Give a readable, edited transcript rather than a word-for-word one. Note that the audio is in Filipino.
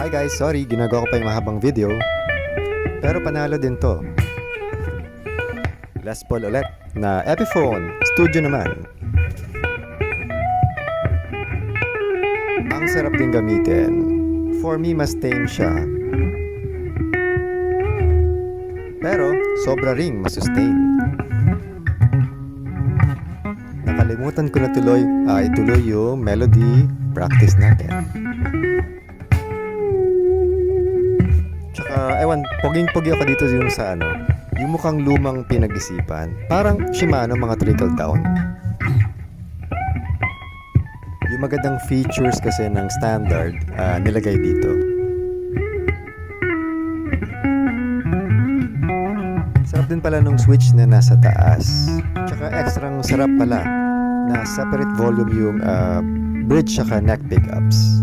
Hi guys, sorry, ginagawa ko pa yung mahabang video. Pero panalo din to. Les Paul ulit na Epiphone Studio naman. Ang sarap din gamitin. For me, mas tame siya. Pero, sobra ring masustain. Nakalimutan ko na ituloy yung melody practice natin. Tsaka, ewan, poging-pogi ako dito yung sa yung mukhang lumang pinag-isipan. Parang Shimano, mga trickle down. Yung magandang features kasi ng standard, nilagay dito. Sarap din pala nung switch na nasa taas. Tsaka extrang sarap pala na separate volume yung bridge saka neck pickups.